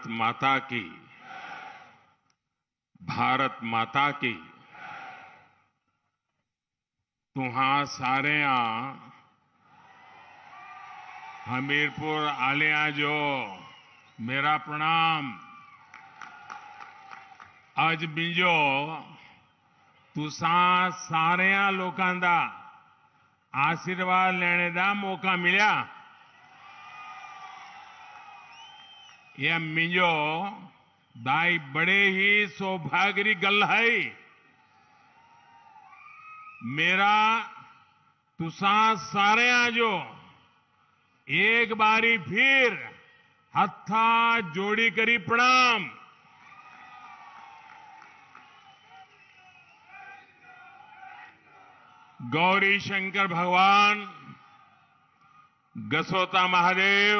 माता की, भारत माता की। तुहां सारे हमीरपुर आलिया जो मेरा प्रणाम। आज मिंजो तुसा सारे लोकां दा आशीर्वाद लेने दा मौका मिला। यह मिंजो दाई बड़े ही सौभाग्य की गल है। मेरा तुसा सारे जो एक बारी फिर हत्था जोड़ी करी प्रणाम। गौरी शंकर भगवान, गसोता महादेव,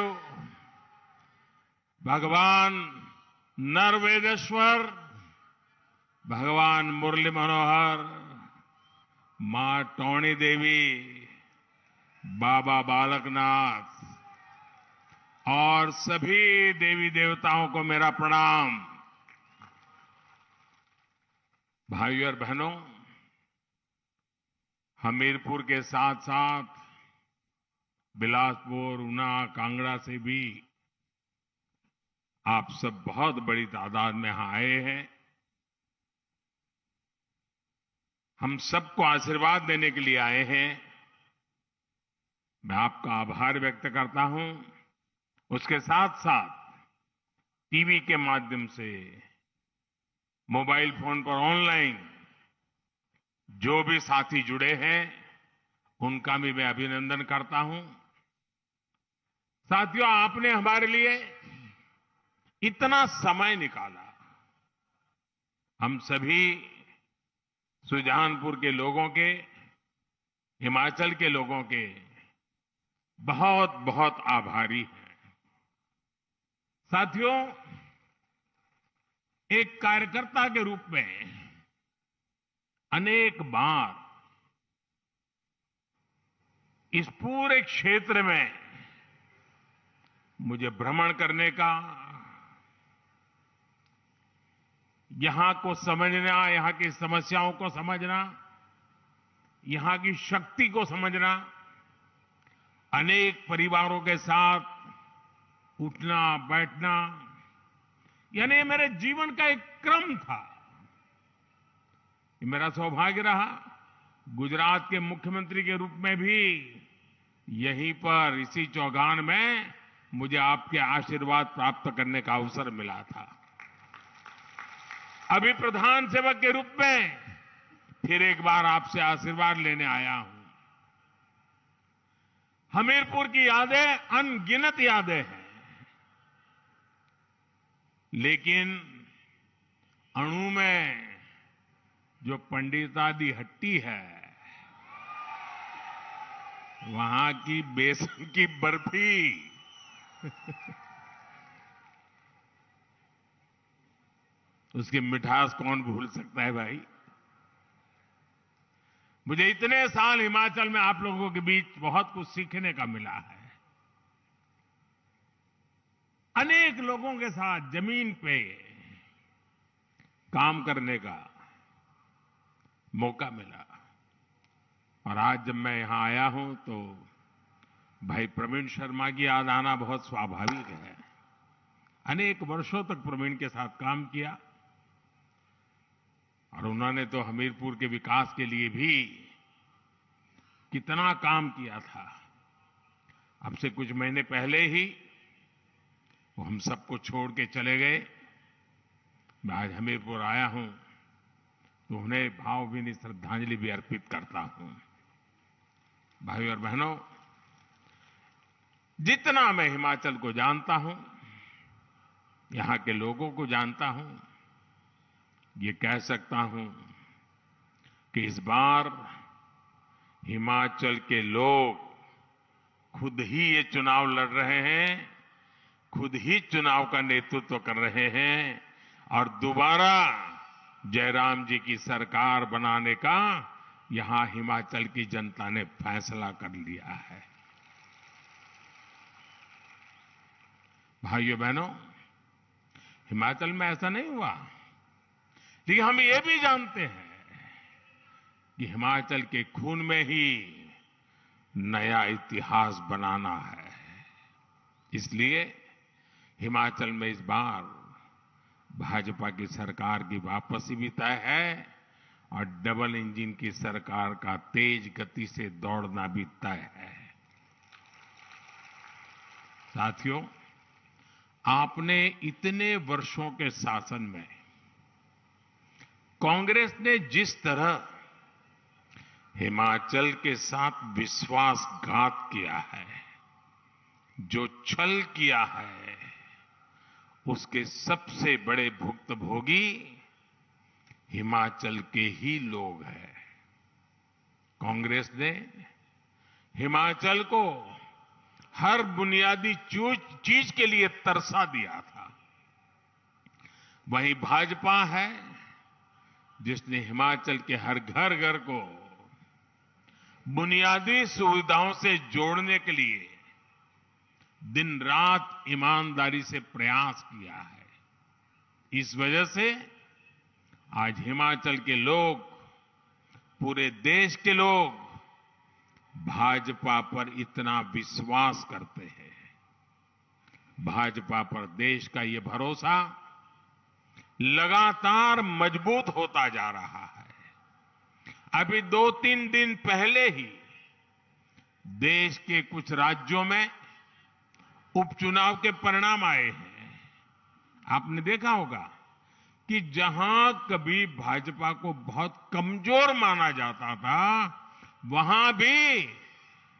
भगवान नरवेदेश्वर, भगवान मुरली मनोहर, मां टोणी देवी, बाबा बालकनाथ और सभी देवी देवताओं को मेरा प्रणाम। भाइयों और बहनों, हमीरपुर के साथ साथ बिलासपुर, ऊना, कांगड़ा से भी आप सब बहुत बड़ी तादाद में यहां आए हैं। हम सबको आशीर्वाद देने के लिए आए हैं। मैं आपका आभार व्यक्त करता हूं। उसके साथ साथ टीवी के माध्यम से, मोबाइल फोन पर ऑनलाइन जो भी साथी जुड़े हैं उनका भी मैं अभिनंदन करता हूं। साथियों, आपने हमारे लिए इतना समय निकाला। हम सभी सुजानपुर के लोगों के, हिमाचल के लोगों के बहुत बहुत आभारी हैं। साथियों, एक कार्यकर्ता के रूप में अनेक बार इस पूरे क्षेत्र में मुझे भ्रमण करने का, यहां को समझना, यहां की समस्याओं को समझना, यहां की शक्ति को समझना, अनेक परिवारों के साथ उठना बैठना, यानी ये मेरे जीवन का एक क्रम था। ये मेरा सौभाग्य रहा। गुजरात के मुख्यमंत्री के रूप में भी यहीं पर इसी चौगान में मुझे आपके आशीर्वाद प्राप्त करने का अवसर मिला था। अभी प्रधान सेवक के रूप में फिर एक बार आपसे आशीर्वाद लेने आया हूं। हमीरपुर की यादें अनगिनत यादें हैं, लेकिन अणु में जो पंडितादी हट्टी है, वहां की बेसन की बर्फी उसकी मिठास कौन भूल सकता है भाई। मुझे इतने साल हिमाचल में आप लोगों के बीच बहुत कुछ सीखने का मिला है। अनेक लोगों के साथ जमीन पे काम करने का मौका मिला। और आज जब मैं यहां आया हूं तो भाई प्रवीण शर्मा की याद आना बहुत स्वाभाविक है। अनेक वर्षों तक प्रवीण के साथ काम किया और उन्होंने तो हमीरपुर के विकास के लिए भी कितना काम किया था। अब से कुछ महीने पहले ही वो हम सबको छोड़ के चले गए। मैं आज हमीरपुर आया हूं तो उन्हें भावभीनी श्रद्धांजलि भी अर्पित करता हूं। भाइयों और बहनों, जितना मैं हिमाचल को जानता हूं, यहां के लोगों को जानता हूं, ये कह सकता हूं कि इस बार हिमाचल के लोग खुद ही ये चुनाव लड़ रहे हैं, खुद ही चुनाव का नेतृत्व कर रहे हैं और दोबारा जयराम जी की सरकार बनाने का यहां हिमाचल की जनता ने फैसला कर लिया है। भाइयों बहनों, हिमाचल में ऐसा नहीं हुआ। लेकिन हम ये भी जानते हैं कि हिमाचल के खून में ही नया इतिहास बनाना है। इसलिए हिमाचल में इस बार भाजपा की सरकार की वापसी भी तय है और डबल इंजन की सरकार का तेज गति से दौड़ना भी तय है। साथियों, आपने इतने वर्षों के शासन में कांग्रेस ने जिस तरह हिमाचल के साथ विश्वासघात किया है, जो छल किया है, उसके सबसे बड़े भुक्तभोगी हिमाचल के ही लोग हैं। कांग्रेस ने हिमाचल को हर बुनियादी चीज के लिए तरसा दिया था। वहीं भाजपा है जिसने हिमाचल के हर घर घर को बुनियादी सुविधाओं से जोड़ने के लिए दिन रात ईमानदारी से प्रयास किया है। इस वजह से आज हिमाचल के लोग, पूरे देश के लोग भाजपा पर इतना विश्वास करते हैं। भाजपा पर देश का ये भरोसा लगातार मजबूत होता जा रहा है। अभी 2-3 दिन पहले ही देश के कुछ राज्यों में उपचुनाव के परिणाम आए हैं। आपने देखा होगा कि जहां कभी भाजपा को बहुत कमजोर माना जाता था, वहां भी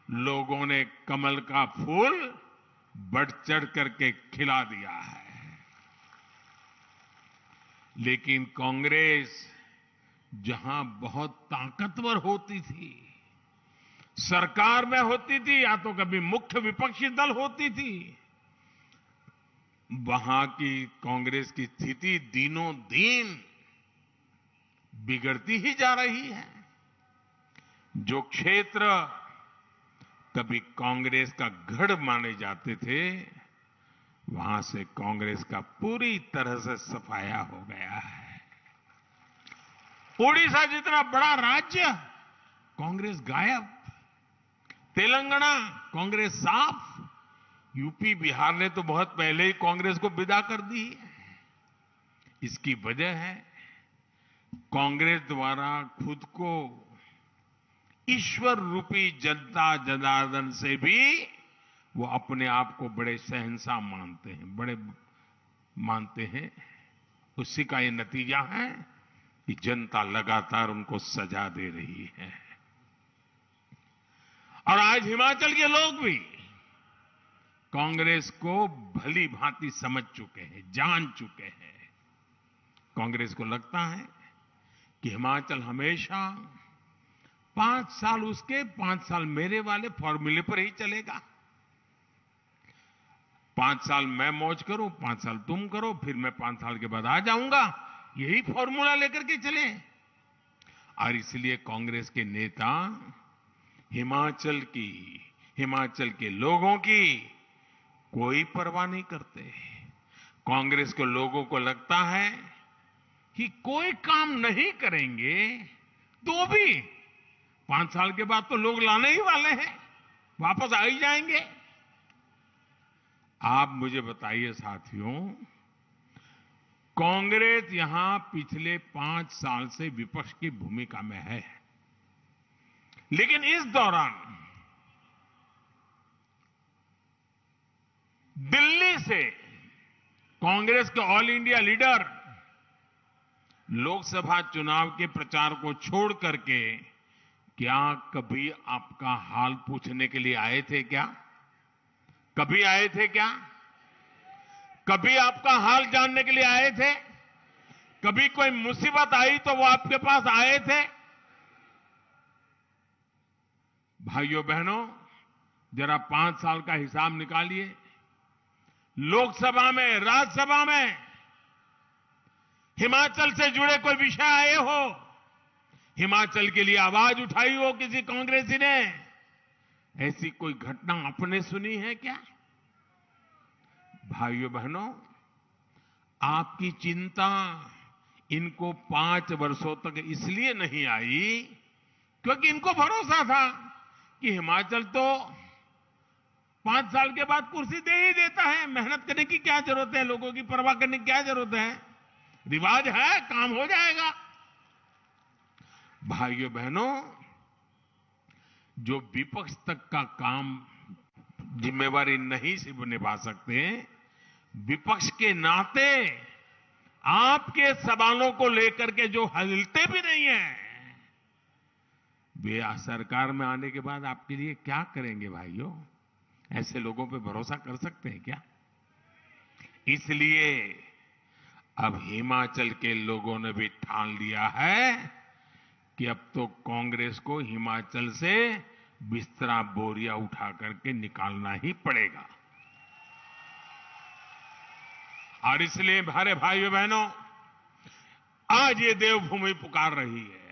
लोगों ने कमल का फूल बढ़ चढ़ करके खिला दिया है। लेकिन कांग्रेस जहां बहुत ताकतवर होती थी, सरकार में होती थी या तो कभी मुख्य विपक्षी दल होती थी, वहां की कांग्रेस की स्थिति दिनों दिन बिगड़ती ही जा रही है। जो क्षेत्र कभी कांग्रेस का गढ़ माने जाते थे, वहां से कांग्रेस का पूरी तरह से सफाया हो गया है। ओडिशा जितना बड़ा राज्य, कांग्रेस गायब। तेलंगाना, कांग्रेस साफ। यूपी, बिहार ने तो बहुत पहले ही कांग्रेस को विदा कर दी है। इसकी वजह है कांग्रेस द्वारा खुद को ईश्वर रूपी जनता जनार्दन से भी वो अपने आप को बड़े शहंशाह मानते हैं, बड़े मानते हैं। उसी का ये नतीजा है कि जनता लगातार उनको सजा दे रही है। और आज हिमाचल के लोग भी कांग्रेस को भली भांति समझ चुके हैं, जान चुके हैं। कांग्रेस को लगता है कि हिमाचल हमेशा 5 साल उसके, 5 साल मेरे वाले फॉर्मूले पर ही चलेगा। 5 साल मैं मौज करूं, 5 साल तुम करो, फिर मैं 5 साल के बाद आ जाऊंगा। यही फॉर्मूला लेकर के चले। और इसलिए कांग्रेस के नेता हिमाचल के लोगों की कोई परवाह नहीं करते। कांग्रेस के लोगों को लगता है कि कोई काम नहीं करेंगे तो भी 5 साल के बाद तो लोग लाने ही वाले हैं, वापस आ ही जाएंगे। आप मुझे बताइए साथियों, कांग्रेस यहां पिछले 5 साल से विपक्ष की भूमिका में है, लेकिन इस दौरान दिल्ली से कांग्रेस के ऑल इंडिया लीडर लोकसभा चुनाव के प्रचार को छोड़ करके क्या कभी आपका हाल पूछने के लिए आए थे क्या? कभी आए थे क्या? कभी आपका हाल जानने के लिए आए थे? कभी कोई मुसीबत आई तो वो आपके पास आए थे? भाइयों बहनों, जरा 5 साल का हिसाब निकालिए। लोकसभा में, राज्यसभा में हिमाचल से जुड़े कोई विषय आए हो, हिमाचल के लिए आवाज उठाई हो किसी कांग्रेसी ने, ऐसी कोई घटना आपने सुनी है क्या? भाइयों बहनों, आपकी चिंता इनको 5 वर्षों तक इसलिए नहीं आई क्योंकि इनको भरोसा था कि हिमाचल तो 5 साल के बाद कुर्सी दे ही देता है, मेहनत करने की क्या जरूरत है, लोगों की परवाह करने की क्या जरूरत है, रिवाज है, काम हो जाएगा। भाइयों बहनों, जो विपक्ष तक का काम जिम्मेवारी नहीं से निभा सकते, विपक्ष के नाते आपके सवालों को लेकर के जो हिलते भी नहीं है, वे सरकार में आने के बाद आपके लिए क्या करेंगे भाइयों? ऐसे लोगों पे भरोसा कर सकते हैं क्या? इसलिए अब हिमाचल के लोगों ने भी ठान लिया है कि अब तो कांग्रेस को हिमाचल से बिस्तरा बोरिया उठा करके निकालना ही पड़ेगा। और इसलिए हमारे भाइयों बहनों, आज ये देवभूमि पुकार रही है,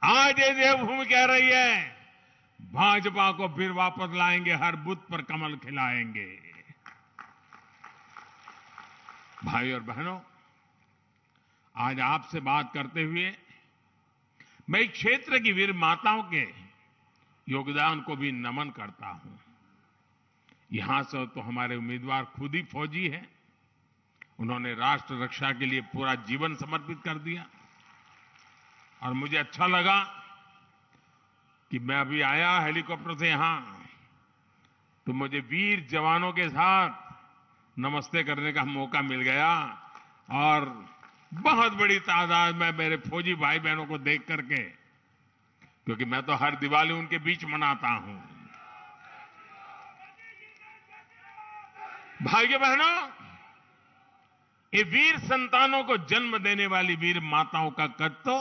आज ये देवभूमि कह रही है, भाजपा को फिर वापस लाएंगे, हर बूथ पर कमल खिलाएंगे। भाई और बहनों, आज आपसे बात करते हुए मैं इस क्षेत्र की वीर माताओं के योगदान को भी नमन करता हूं। यहां से तो हमारे उम्मीदवार खुद ही फौजी हैं, उन्होंने राष्ट्र रक्षा के लिए पूरा जीवन समर्पित कर दिया। और मुझे अच्छा लगा कि मैं अभी आया हेलीकॉप्टर से यहां, तो मुझे वीर जवानों के साथ नमस्ते करने का मौका मिल गया और बहुत बड़ी तादाद में मेरे फौजी भाई बहनों को देख करके, क्योंकि मैं तो हर दिवाली उनके बीच मनाता हूं। भाइयों बहनों, ये वीर संतानों को जन्म देने वाली वीर माताओं का कद तो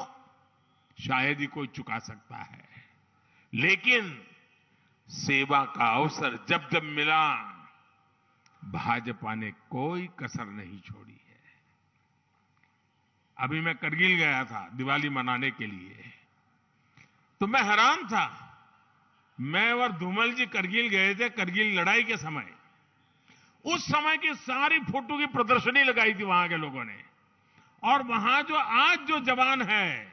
शायद ही कोई चुका सकता है, लेकिन सेवा का अवसर जब जब मिला, भाजपा ने कोई कसर नहीं छोड़ी है। अभी मैं करगिल गया था दिवाली मनाने के लिए, तो मैं हैरान था। मैं और धूमल जी करगिल गए थे, करगिल लड़ाई के समय। उस समय की सारी फोटो की प्रदर्शनी लगाई थी वहां के लोगों ने, और वहां जो आज जो जवान है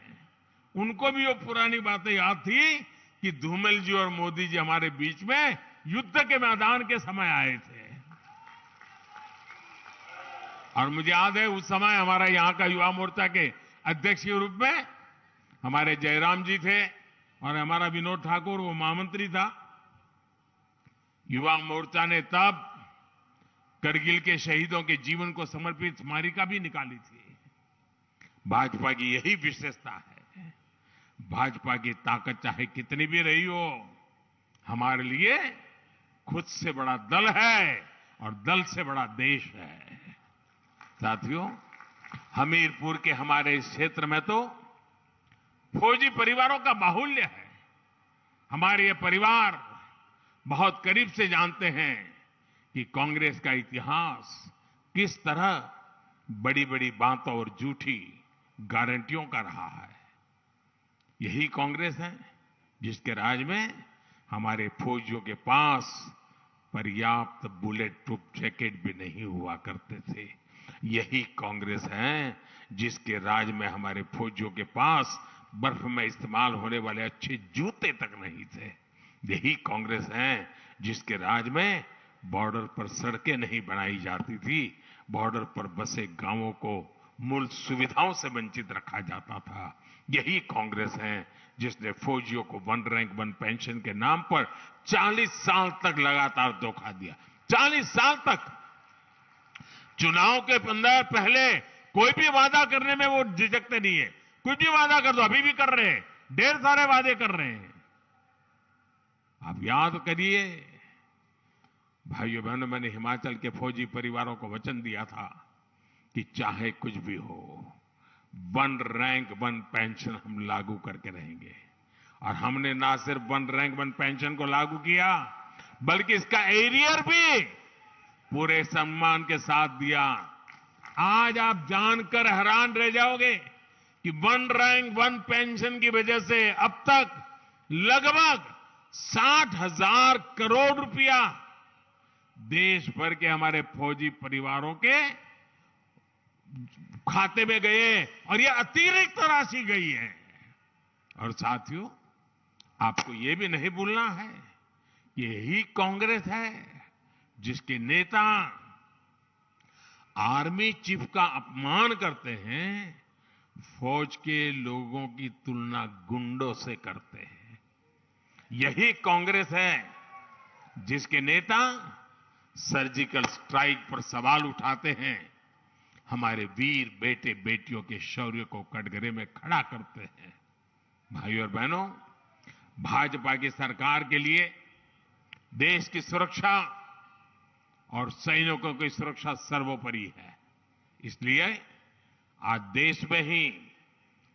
उनको भी वो पुरानी बातें याद थी कि धूमल जी और मोदी जी हमारे बीच में युद्ध के मैदान के समय आए थे। और मुझे याद है उस समय हमारा यहां का युवा मोर्चा के अध्यक्ष के रूप में हमारे जयराम जी थे और हमारा विनोद ठाकुर वो महामंत्री था। युवा मोर्चा ने तब करगिल के शहीदों के जीवन को समर्पित स्मारिका भी निकाली थी। भाजपा की यही विशेषता है। भाजपा की ताकत चाहे कितनी भी रही हो, हमारे लिए खुद से बड़ा दल है और दल से बड़ा देश है। साथियों, हमीरपुर के हमारे इस क्षेत्र में तो फौजी परिवारों का बाहुल्य है। हमारे ये परिवार बहुत करीब से जानते हैं कि कांग्रेस का इतिहास किस तरह बड़ी बड़ी बातों और झूठी गारंटियों का रहा है। यही कांग्रेस है जिसके राज में हमारे फौजियों के पास पर्याप्त बुलेट प्रूफ जैकेट भी नहीं हुआ करते थे। यही कांग्रेस है जिसके राज में हमारे फौजियों के पास बर्फ में इस्तेमाल होने वाले अच्छे जूते तक नहीं थे। यही कांग्रेस है जिसके राज में बॉर्डर पर सड़कें नहीं बनाई जाती थी, बॉर्डर पर बसे गांवों को मूल सुविधाओं से वंचित रखा जाता था। यही कांग्रेस है जिसने फौजियों को 1 रैंक 1 पेंशन के नाम पर 40 साल तक लगातार धोखा दिया। 40 साल तक। चुनाव के 15 पहले कोई भी वादा करने में वो झिझकते नहीं है। कुछ भी वादा कर दो, अभी भी कर रहे हैं, ढेर सारे वादे कर रहे हैं। आप याद करिए भाइयों बहनों, मैंने हिमाचल के फौजी परिवारों को वचन दिया था कि चाहे कुछ भी हो, 1 रैंक 1 पेंशन हम लागू करके रहेंगे। और हमने ना सिर्फ 1 रैंक 1 पेंशन को लागू किया, बल्कि इसका एरियर भी पूरे सम्मान के साथ दिया। आज आप जानकर हैरान रह जाओगे कि 1 रैंक 1 पेंशन की वजह से अब तक लगभग 60,000 करोड़ रुपया देश भर के हमारे फौजी परिवारों के खाते में गए और ये अतिरिक्त राशि गई है। और साथियों, आपको ये भी नहीं भूलना है, यही कांग्रेस है जिसके नेता आर्मी चीफ का अपमान करते हैं, फौज के लोगों की तुलना गुंडों से करते हैं। यही कांग्रेस है जिसके नेता सर्जिकल स्ट्राइक पर सवाल उठाते हैं, हमारे वीर बेटे बेटियों के शौर्य को कटघरे में खड़ा करते हैं। भाइयों और बहनों, भाजपा की सरकार के लिए देश की सुरक्षा और सैनिकों की सुरक्षा सर्वोपरि है। इसलिए आज देश में ही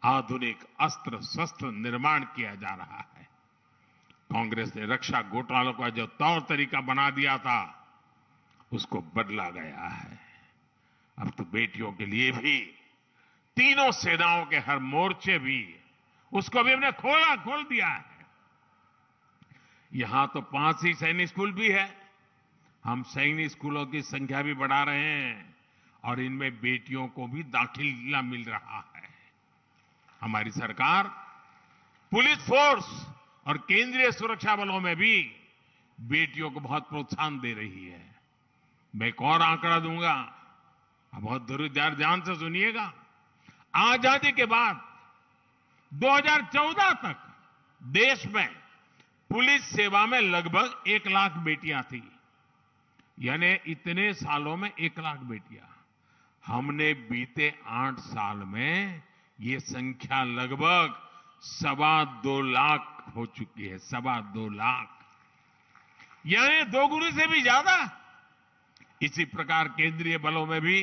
आधुनिक अस्त्र शस्त्र निर्माण किया जा रहा है। कांग्रेस ने रक्षा घोटालों का जो तौर तरीका बना दिया था, उसको बदला गया है। अब तो बेटियों के लिए भी तीनों सेनाओं के हर मोर्चे भी, उसको भी हमने खोल दिया है। यहां तो 5 ही सैनिक स्कूल भी है। हम सैनिक स्कूलों की संख्या भी बढ़ा रहे हैं और इनमें बेटियों को भी दाखिला मिल रहा है। हमारी सरकार पुलिस फोर्स और केंद्रीय सुरक्षा बलों में भी बेटियों को बहुत प्रोत्साहन दे रही है। मैं एक और आंकड़ा दूंगा, आप बहुत ध्यान से सुनिएगा। आजादी के बाद 2014 तक देश में पुलिस सेवा में लगभग 1 लाख बेटियां थी, यानी इतने सालों में 1 लाख बेटियां। हमने बीते 8 साल में ये संख्या लगभग 2.25 लाख हो चुकी है। 2.25 लाख, यानी 2 गुने से भी ज्यादा। इसी प्रकार केंद्रीय बलों में भी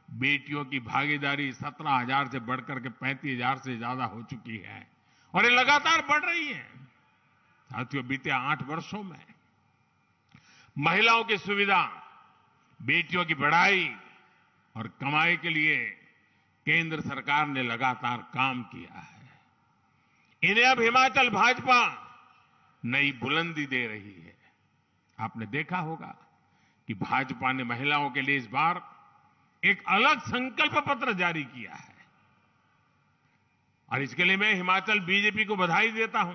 बेटियों की भागीदारी 17,000 से बढ़कर के 35,000 से ज्यादा हो चुकी है और ये लगातार बढ़ रही है। साथियों, बीते 8 वर्षों में महिलाओं की सुविधा, बेटियों की पढ़ाई और कमाई के लिए केंद्र सरकार ने लगातार काम किया है। इन्हें अब हिमाचल भाजपा नई बुलंदी दे रही है। आपने देखा होगा कि भाजपा ने महिलाओं के लिए इस बार एक अलग संकल्प पत्र जारी किया है और इसके लिए मैं हिमाचल बीजेपी को बधाई देता हूं।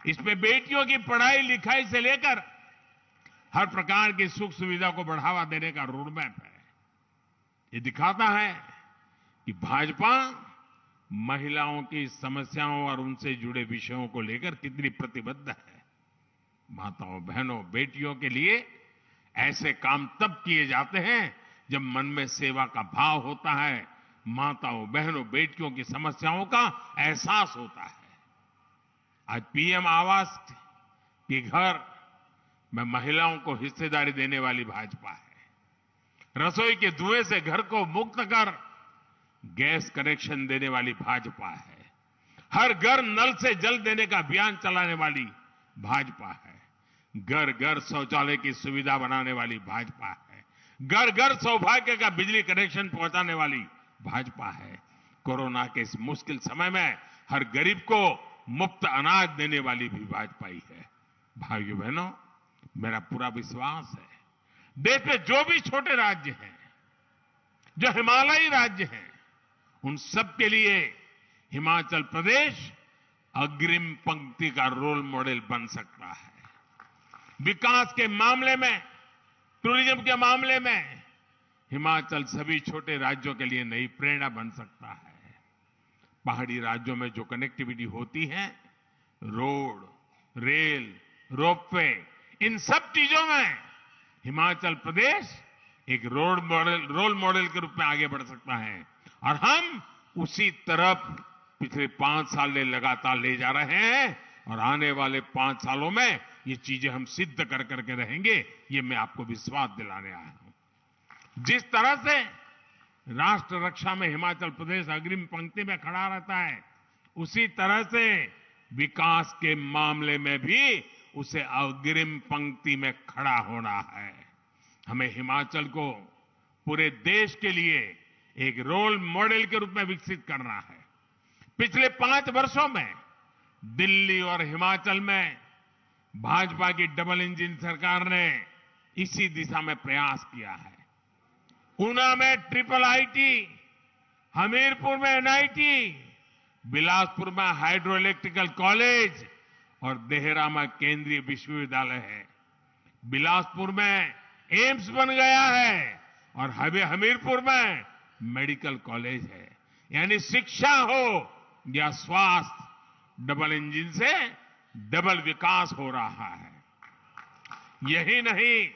इसमें बेटियों की पढ़ाई लिखाई से लेकर हर प्रकार की सुख सुविधा को बढ़ावा देने का रोडमैप है। ये दिखाता है कि भाजपा महिलाओं की समस्याओं और उनसे जुड़े विषयों को लेकर कितनी प्रतिबद्ध है। माताओं, बहनों, बेटियों के लिए ऐसे काम तब किए जाते हैं जब मन में सेवा का भाव होता है, माताओं, बहनों, बेटियों की समस्याओं का एहसास होता है। आज पीएम आवास के घर में महिलाओं को हिस्सेदारी देने वाली भाजपा है। रसोई के धुएं से घर को मुक्त कर गैस कनेक्शन देने वाली भाजपा है। हर घर नल से जल देने का अभियान चलाने वाली भाजपा है। घर घर शौचालय की सुविधा बनाने वाली भाजपा है। घर घर सौभाग्य का बिजली कनेक्शन पहुंचाने वाली भाजपा है। कोरोना के इस मुश्किल समय में हर गरीब को मुफ्त अनाज देने वाली भी भाजपा ही है। भाइयों बहनों, मेरा पूरा विश्वास है देश में जो भी छोटे राज्य हैं, जो हिमालयी राज्य हैं, उन सब के लिए हिमाचल प्रदेश अग्रिम पंक्ति का रोल मॉडल बन सकता है। विकास के मामले में, टूरिज्म के मामले में हिमाचल सभी छोटे राज्यों के लिए नई प्रेरणा बन सकता है। पहाड़ी राज्यों में जो कनेक्टिविटी होती है, रोड, रेल, रोपवे, इन सब चीजों में हिमाचल प्रदेश एक रोल मॉडल के रूप में आगे बढ़ सकता है और हम उसी तरफ पिछले 5 साल में लगातार ले जा रहे हैं और आने वाले 5 सालों में ये चीजें हम सिद्ध कर करके रहेंगे, ये मैं आपको विश्वास दिलाने आया हूं। जिस तरह से राष्ट्र रक्षा में हिमाचल प्रदेश अग्रिम पंक्ति में खड़ा रहता है, उसी तरह से विकास के मामले में भी उसे अग्रिम पंक्ति में खड़ा होना है। हमें हिमाचल को पूरे देश के लिए एक रोल मॉडल के रूप में विकसित करना है। पिछले 5 वर्षों में दिल्ली और हिमाचल में भाजपा की डबल इंजन सरकार ने इसी दिशा में प्रयास किया है। ऊना में ट्रिपल आईटी, हमीरपुर में एनआईटी, बिलासपुर में हाइड्रो इलेक्ट्रिकल कॉलेज और देहरा में केंद्रीय विश्वविद्यालय है। बिलासपुर में एम्स बन गया है और हमीरपुर में मेडिकल कॉलेज है। यानी शिक्षा हो या स्वास्थ्य, डबल इंजन से डबल विकास हो रहा है। यही नहीं,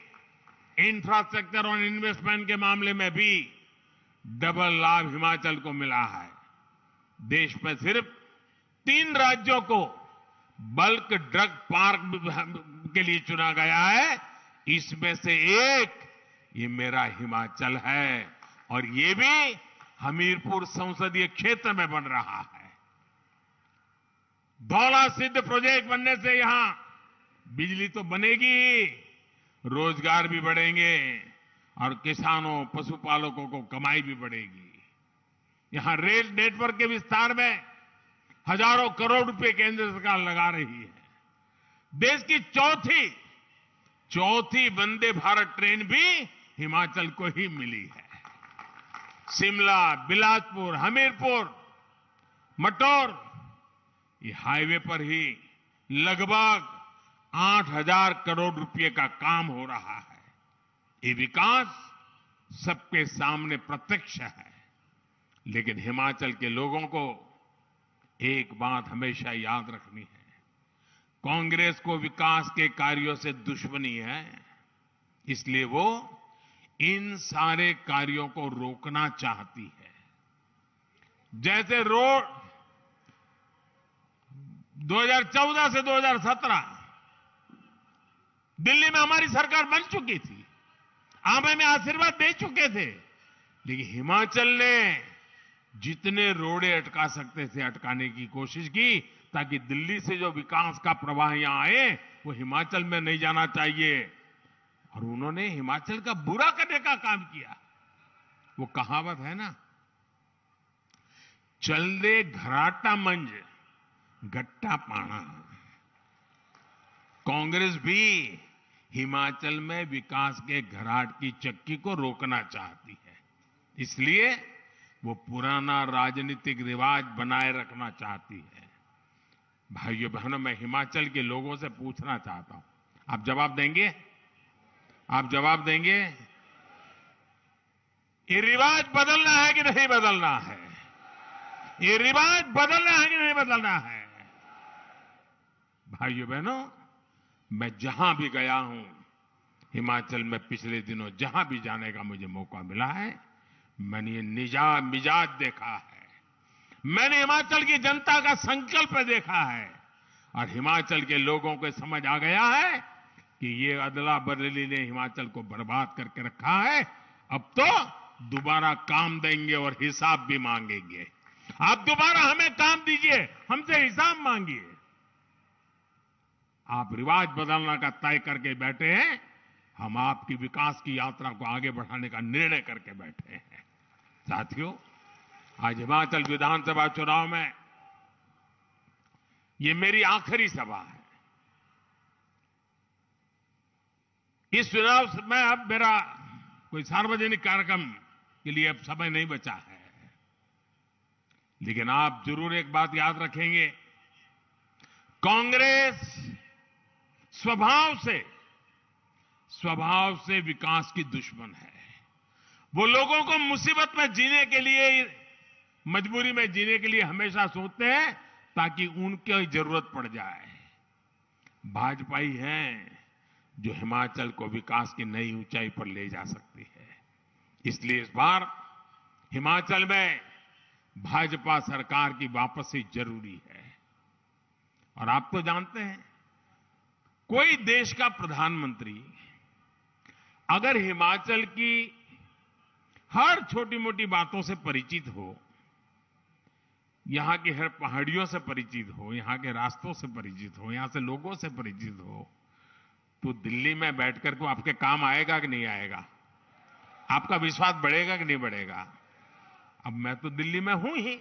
इंफ्रास्ट्रक्चर और इन्वेस्टमेंट के मामले में भी डबल लाभ हिमाचल को मिला है। देश में सिर्फ 3 राज्यों को बल्क ड्रग पार्क के लिए चुना गया है, इसमें से एक ये मेरा हिमाचल है और ये भी हमीरपुर संसदीय क्षेत्र में बन रहा है। धौला सिद्ध प्रोजेक्ट बनने से यहां बिजली तो बनेगी ही, रोजगार भी बढ़ेंगे और किसानों, पशुपालकों को कमाई भी बढ़ेगी। यहां रेल नेटवर्क के विस्तार में हजारों करोड़ रुपए केंद्र सरकार लगा रही है। देश की चौथी वंदे भारत ट्रेन भी हिमाचल को ही मिली है। शिमला, बिलासपुर, हमीरपुर, मटौर, ये हाईवे पर ही लगभग 8,000 करोड़ रुपए का काम हो रहा है। ये विकास सबके सामने प्रत्यक्ष है। लेकिन हिमाचल के लोगों को एक बात हमेशा याद रखनी है, कांग्रेस को विकास के कार्यों से दुश्मनी है, इसलिए वो इन सारे कार्यों को रोकना चाहती है। जैसे रोड 2014 से 2017 दिल्ली में हमारी सरकार बन चुकी थी, आप हमें आशीर्वाद दे चुके थे, लेकिन हिमाचल ने जितने रोड़े अटका सकते थे अटकाने की कोशिश की, ताकि दिल्ली से जो विकास का प्रवाह यहां आए वो हिमाचल में नहीं जाना चाहिए। और उन्होंने हिमाचल का बुरा करने का काम किया। वो कहावत है ना, चल दे घराटा मंज गट्टा पाना। कांग्रेस भी हिमाचल में विकास के घराट की चक्की को रोकना चाहती है, इसलिए वो पुराना राजनीतिक रिवाज बनाए रखना चाहती है। भाइयों बहनों, मैं हिमाचल के लोगों से पूछना चाहता हूं, आप जवाब देंगे? आप जवाब देंगे? ये रिवाज बदलना है कि नहीं बदलना है? ये रिवाज बदलना है कि नहीं बदलना है? भाइयों बहनों, मैं जहां भी गया हूं हिमाचल में, पिछले दिनों जहां भी जाने का मुझे मौका मिला है, मैंने ये मिजाज देखा है। मैंने हिमाचल की जनता का संकल्प देखा है और हिमाचल के लोगों को समझ आ गया है कि ये अदला बदली ने हिमाचल को बर्बाद करके रखा है। अब तो दोबारा काम देंगे और हिसाब भी मांगेंगे। आप दोबारा हमें काम दीजिए, हमसे हिसाब मांगिए। आप रिवाज बदलने का तय करके बैठे हैं, हम आपकी विकास की यात्रा को आगे बढ़ाने का निर्णय करके बैठे हैं। साथियों, आज हिमाचल विधानसभा चुनाव में ये मेरी आखिरी सभा है। इस चुनाव में अब मेरा कोई सार्वजनिक कार्यक्रम के लिए अब समय नहीं बचा है, लेकिन आप जरूर एक बात याद रखेंगे, कांग्रेस स्वभाव से विकास की दुश्मन है। वो लोगों को मुसीबत में जीने के लिए, मजबूरी में जीने के लिए हमेशा सोचते हैं ताकि उनकी जरूरत पड़ जाए। भाजपा ही है जो हिमाचल को विकास की नई ऊंचाई पर ले जा सकती है। इसलिए इस बार हिमाचल में भाजपा सरकार की वापसी जरूरी है। और आप तो जानते हैं, कोई देश का प्रधानमंत्री अगर हिमाचल की हर छोटी मोटी बातों से परिचित हो, यहां की हर पहाड़ियों से परिचित हो, यहां के रास्तों से परिचित हो, यहां से लोगों से परिचित हो, तो दिल्ली में बैठकर को आपके काम आएगा कि नहीं आएगा? आपका विश्वास बढ़ेगा कि नहीं बढ़ेगा? अब मैं तो दिल्ली में हूं ही,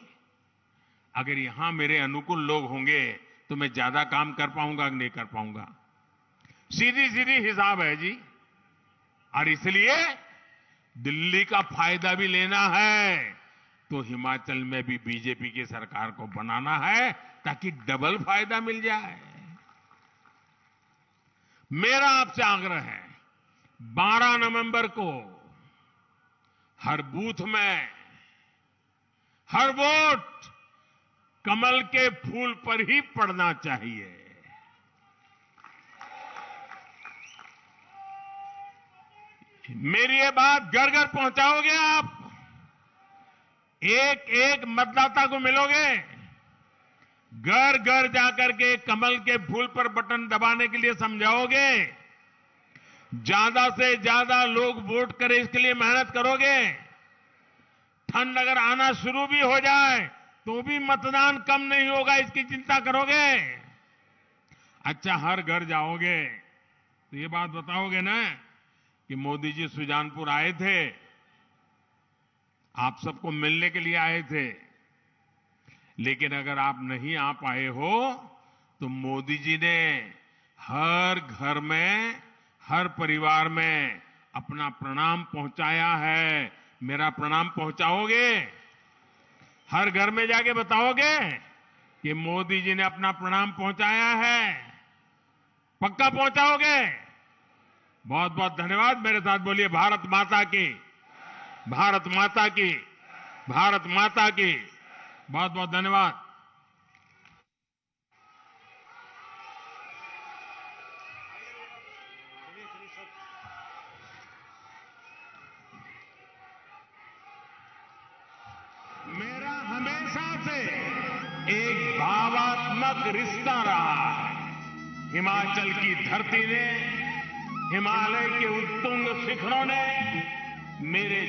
अगर यहां मेरे अनुकूल लोग होंगे तो मैं ज्यादा काम कर पाऊंगा कि नहीं कर पाऊंगा? सीधी सीधी हिसाब है जी। और इसलिए दिल्ली का फायदा भी लेना है तो हिमाचल में भी बीजेपी की सरकार को बनाना है ताकि डबल फायदा मिल जाए। मेरा आपसे आग्रह है 12 नवंबर को हर बूथ में हर वोट कमल के फूल पर ही पड़ना चाहिए। मेरी ये बात घर घर पहुंचाओगे आप, एक एक मतदाता को मिलोगे, घर घर जाकर के कमल के फूल पर बटन दबाने के लिए समझाओगे, ज्यादा से ज्यादा लोग वोट करें इसके लिए मेहनत करोगे। ठंड अगर आना शुरू भी हो जाए तो भी मतदान कम नहीं होगा, इसकी चिंता करोगे। अच्छा, हर घर जाओगे तो ये बात बताओगे ना कि मोदी जी सुजानपुर आए थे, आप सबको मिलने के लिए आए थे, लेकिन अगर आप नहीं आ पाए हो तो मोदी जी ने हर घर में हर परिवार में अपना प्रणाम पहुंचाया है। मेरा प्रणाम पहुंचाओगे? हर घर में जाके बताओगे कि मोदी जी ने अपना प्रणाम पहुंचाया है? पक्का पहुंचाओगे? बहुत बहुत धन्यवाद। मेरे साथ बोलिए भारत माता की, भारत माता की, भारत माता की। बहुत बहुत धन्यवाद। मेरा हमेशा से एक भावात्मक रिश्ता रहा है। हिमाचल की धरती ने, हिमालय के उत्तुंग शिखरों ने मेरे